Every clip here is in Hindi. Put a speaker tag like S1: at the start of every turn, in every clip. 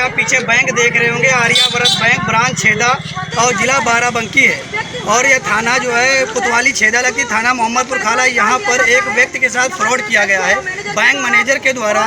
S1: आप पीछे बैंक देख रहे होंगे, आर्यावर्त बैंक ब्रांच छेदा और ज़िला बाराबंकी है। और यह थाना जो है कोतवाली छेदा लगती, थाना मोहम्मदपुर खाला। यहाँ पर एक व्यक्ति के साथ फ्रॉड किया गया है बैंक मैनेजर के द्वारा।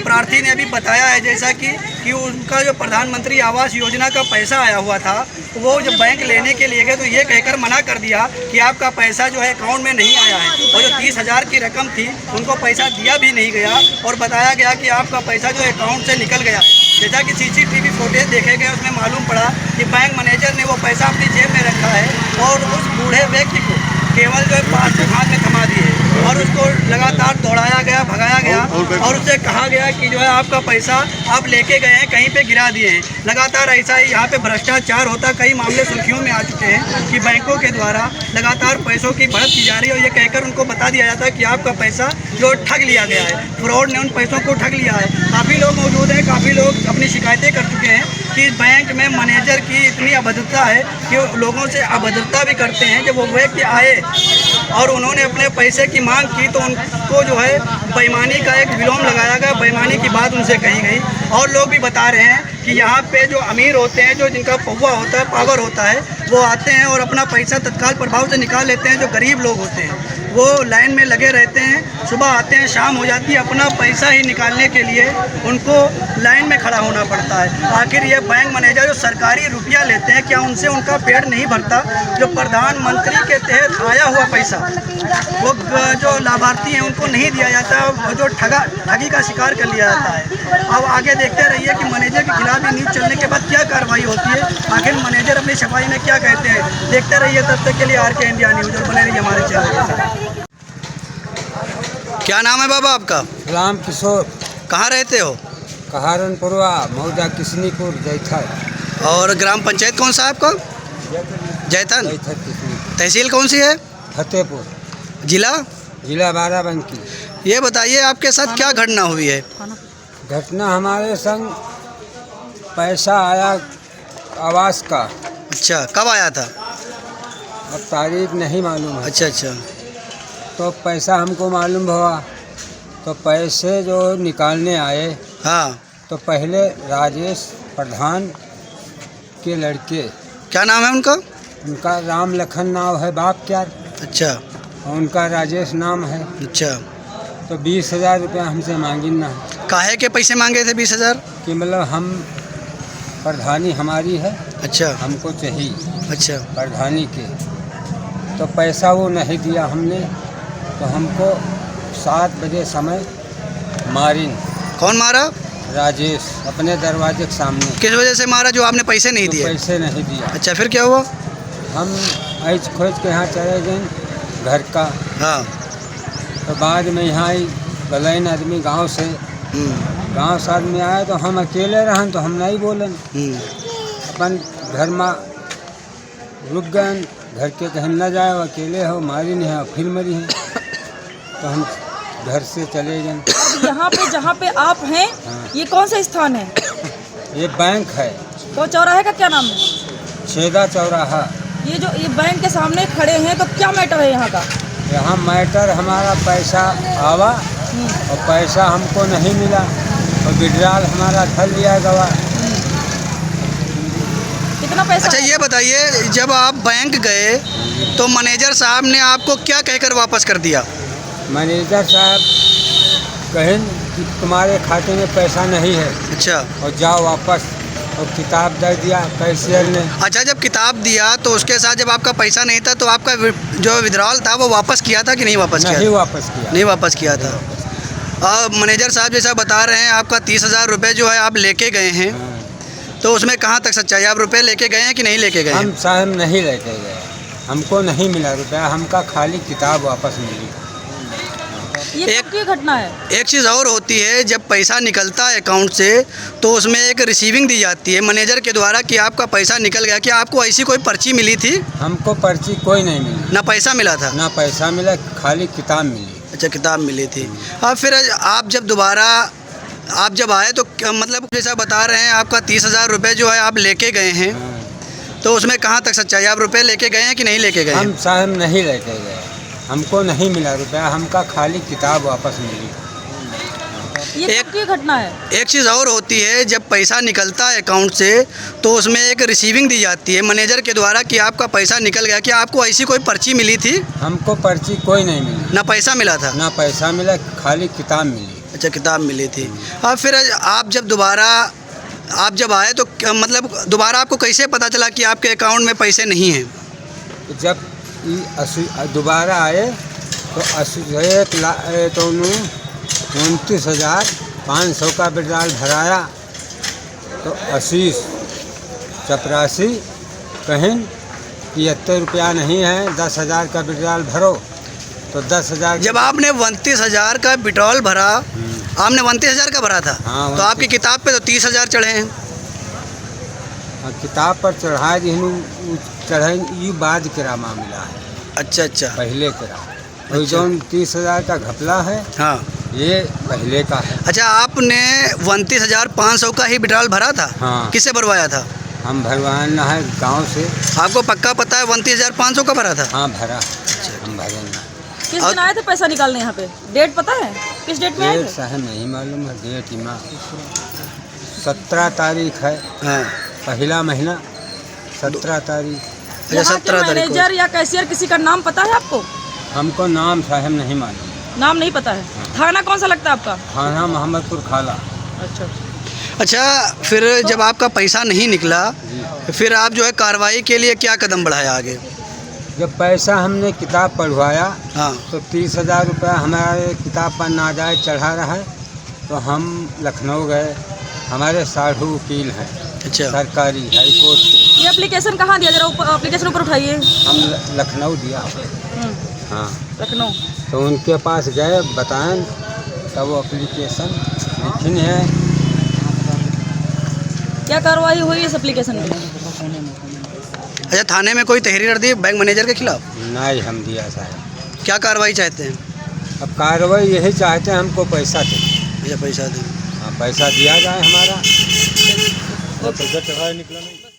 S1: प्रार्थी ने अभी बताया है जैसा कि उनका जो प्रधानमंत्री आवास योजना का पैसा आया हुआ था, वो जब बैंक लेने के लिए गए तो ये कहकर मना कर दिया कि आपका पैसा जो है अकाउंट में नहीं आया है। और जो 30,000 की रकम थी उनको पैसा दिया भी नहीं गया और बताया गया कि आपका पैसा जो अकाउंट से निकल गया है। जैसा कि CCTV फुटेज देखे गए उसमें मालूम पड़ा कि बैंक मैनेजर ने वो पैसा अपनी जेब में रखा है और उस बूढ़े व्यक्ति को केवल जो है पासबुक हाथ में थमा दिए और उसको लगातार दौड़ाया गया, भगाया गया और उससे कहा गया कि जो है आपका पैसा आप लेके गए हैं, कहीं पे गिरा दिए हैं। लगातार ऐसा ही यहाँ पे भ्रष्टाचार होता, कई मामले सुर्खियों में आ चुके हैं कि बैंकों के द्वारा लगातार पैसों की बढ़त की जा रही है और ये कहकर उनको बता दिया जाता है कि आपका पैसा जो ठग लिया गया है, फ्रॉड ने उन पैसों को ठग लिया है। काफ़ी लोग मौजूद हैं, काफ़ी लोग अपनी शिकायतें कर चुके हैं कि बैंक में मैनेजर की इतनी अभद्रता है कि लोगों से अभद्रता भी करते हैं। जब वो व्यक्ति आए और उन्होंने अपने पैसे की मांग की तो उनको जो है बेईमानी का एक विलोम लगाया गया, बेईमानी की बात उनसे कही गई। और लोग भी बता रहे हैं कि यहाँ पे जो अमीर होते हैं, जो जिनका पौवा होता है, पावर होता है, वो आते हैं और अपना पैसा तत्काल प्रभाव से निकाल लेते हैं। जो गरीब लोग होते हैं वो लाइन में लगे रहते हैं, सुबह आते हैं, शाम हो जाती है, अपना पैसा ही निकालने के लिए उनको लाइन में खड़ा होना पड़ता है। आखिर ये बैंक मैनेजर जो सरकारी रुपया लेते हैं, क्या उनसे उनका पेट नहीं भरता? जो प्रधानमंत्री के तहत आया हुआ पैसा वो जो लाभार्थी हैं उनको नहीं दिया जाता, जो ठगी का शिकार कर लिया जाता है। अब आगे देखते रहिए कि मैनेजर के खिलाफ न्यूज़ चलने के बाद क्या कार्रवाई होती है, आखिर मैनेजर अपनी सफाई में क्या कहते हैं। देखते रहिए, तब तक के लिए RK इंडिया न्यूज़ और बने रहिए हमारे चैनल के साथ। क्या नाम है बाबा आपका?
S2: राम किशोर।
S1: कहाँ रहते हो?
S2: कहारनपुरवा, मौजा किशनीपुर, जैथर।
S1: और ग्राम पंचायत कौन सा है आपका? जैथन। तहसील कौन सी है?
S2: फतेहपुर।
S1: जिला
S2: बाराबंकी।
S1: ये बताइए आपके साथ क्या घटना हुई है?
S2: घटना हमारे संग पैसा आया आवास का।
S1: अच्छा, कब आया था?
S2: अब तारीख नहीं मालूम है।
S1: अच्छा।
S2: तो पैसा हमको मालूम हुआ तो पैसे जो निकालने आए,
S1: हाँ,
S2: तो पहले राजेश प्रधान के लड़के,
S1: क्या नाम है उनका?
S2: उनका राम लखन नाम है, बाप क्या,
S1: अच्छा,
S2: और उनका राजेश नाम है।
S1: अच्छा।
S2: तो 20,000 रुपया हमसे मांगी ना है।
S1: काहे के पैसे मांगे थे 20,000?
S2: कि मतलब हम प्रधानी हमारी है,
S1: अच्छा,
S2: हमको चाहिए
S1: अच्छा।
S2: प्रधानी के। तो पैसा वो नहीं दिया हमने, तो हमको 7 बजे समय मारिन।
S1: कौन मारा?
S2: राजेश, अपने दरवाजे के सामने।
S1: किस वजह से मारा? जो आपने पैसे नहीं दिए?
S2: पैसे नहीं दिया।
S1: अच्छा, फिर क्या हुआ?
S2: हम ऐज खोज के यहाँ चले गए घर का।
S1: हाँ।
S2: तो बाद में यहाँ आई बलैन आदमी गांव से, गांव से आदमी आए तो हम अकेले रहन तो हम नहीं बोलन, अपन घर में रुक गए। घर के कहीं न जाए, अकेले हो, मारी नहीं है, फिर मरी है। तो हम घर से चले गए।
S3: यहाँ पे जहाँ पे आप हैं,
S2: हाँ।
S3: ये कौन सा स्थान है?
S2: ये बैंक है।
S3: तो चौराहे का क्या नाम है?
S2: छेदा चौराहा।
S3: ये बैंक के सामने खड़े हैं, तो क्या मैटर है यहाँ का?
S2: यहाँ मैटर हमारा पैसा आवा और पैसा हमको नहीं मिला और विड्रॉल हमारा धर लिया गवा।
S3: कितना पैसा?
S1: अच्छा, ये बताइए, जब आप बैंक गए तो मैनेजर साहब ने आपको क्या कहकर वापस कर दिया?
S2: मैनेजर साहब कहें कि तुम्हारे खाते में पैसा नहीं है।
S1: अच्छा।
S2: और जाओ वापस, और किताब दे दिया कैशियर ने।
S1: अच्छा, जब किताब दिया तो उसके साथ जब आपका पैसा नहीं था तो आपका जो विड्रॉल था वो वापस किया था कि नहीं वापस किया?
S2: नहीं वापस किया।
S1: नहीं वापस किया था। और मैनेजर साहब जैसा बता रहे हैं आपका 30,000 रुपये जो है आप लेके गए हैं, तो उसमें कहाँ तक सच्चाई? आप रुपये लेके गए हैं कि नहीं लेके गए?
S2: हम साहब नहीं लेके गए, हमको नहीं मिला रुपया, हमका खाली किताब वापस मिली।
S3: ये कब की घटना है?
S1: एक चीज़ और होती है, जब पैसा निकलता है अकाउंट से तो उसमें एक रिसीविंग दी जाती है मैनेजर के द्वारा कि आपका पैसा निकल गया। क्या आपको ऐसी कोई पर्ची मिली थी?
S2: हमको पर्ची कोई नहीं मिली।
S1: ना पैसा मिला था?
S2: ना पैसा मिला, खाली किताब मिली।
S1: अच्छा, किताब मिली थी। और फिर आप जब आए तो मतलब जैसा बता रहे हैं आपका 30,000 रुपये जो है आप लेके गए हैं, तो उसमें कहाँ तक सच्चाई? आप रुपये लेके गए हैं कि नहीं लेके गए?
S2: हम साहब नहीं लेके गए, हमको नहीं मिला रुपया, हमका खाली किताब वापस मिली।
S3: ये कब की घटना है?
S1: एक चीज़ और होती है, जब पैसा निकलता है अकाउंट से तो उसमें एक रिसीविंग दी जाती है मैनेजर के द्वारा कि आपका पैसा निकल गया। क्या आपको ऐसी कोई पर्ची मिली थी?
S2: हमको पर्ची कोई नहीं मिली,
S1: ना पैसा मिला था?
S2: ना पैसा मिला, खाली किताब मिली।
S1: अच्छा, किताब मिली थी। और फिर आप जब आए तो मतलब दोबारा आपको कैसे पता चला कि आपके अकाउंट में पैसे नहीं हैं?
S2: जब दोबारा आए तो 29,500 का विड्राल भराया, तो 80-84 कहीं 73 रुपया नहीं है, 10,000 का विड्राल भरो, तो 10,000। जब
S1: आपने 29,000 का विड्रॉल भरा, आपने 29,000 का भरा था?
S2: हाँ,
S1: तो आपकी किताब पे तो 30,000 चढ़े हैं।
S2: किताब पर चढ़ा चढ़े, ये बाद किरा मामला है।
S1: अच्छा अच्छा,
S2: पहले किरा, तो जो 30,000 का घपला है,
S1: हाँ,
S2: ये पहले का है।
S1: अच्छा, आपने 29,500 का ही विड्रॉल भरा था?
S2: हाँ।
S1: किससे भरवाया था?
S2: हम भरवाना है गांव से।
S1: आपको पक्का पता है 29,500 का भरा था?
S2: हाँ, भरा। हम भरे ना।
S3: किस दिन आए थे पैसा निकालने यहाँ पे? डेट पता है? किस डेट में आए
S2: डेट
S3: थे?
S2: साहब नहीं मालूम है, डेट इमा 17 तारीख है,
S1: हाँ।
S2: पहला महीना 17 तारीख।
S1: अच्छा,
S3: यहाँ के
S1: 17 तारीख को।
S3: मैनेजर या कैशियर किसी का नाम पता है आपको?
S2: हमको नाम साहब नहीं मालूम।
S3: नाम नहीं पता है। थाना कौन सा लगता है आपका?
S2: थाना मोहम्मदपुर खाला।
S3: अच्छा,
S1: अच्छा, फिर जब आपका पैसा नहीं निकला, फिर आप जो है कार्रवाई के लिए क्या कदम बढ़ाया आगे?
S2: जब पैसा हमने किताब पढ़वाया,
S1: हाँ,
S2: तो 30,000 रुपया हमारे किताब पर नाजायज चढ़ा रहा है, तो हम लखनऊ गए। हमारे साढ़ू वकील हैं,
S1: अच्छा,
S2: सरकारी हाई कोर्ट से।
S3: ये एप्लीकेशन कहाँ दिया? जरा एप्लीकेशन ऊपर उठाइए।
S2: हम लखनऊ दिया। हाँ,
S3: लखनऊ।
S2: तो उनके पास गए, बताएं, तब वो एप्लीकेशन लिखी है।
S3: क्या कार्रवाई हुई इस एप्लीकेशन में?
S1: अच्छा, थाने में कोई तहरीर दी बैंक मैनेजर के खिलाफ?
S2: नहीं हम दिया साहब।
S1: क्या कार्रवाई चाहते हैं?
S2: अब कार्रवाई यही चाहते हैं, हमको पैसा चाहिए।
S1: अच्छा, पैसा दें।
S2: हाँ, पैसा दिया जाए हमारा।
S3: ओके।
S2: पैसा निकला नहीं।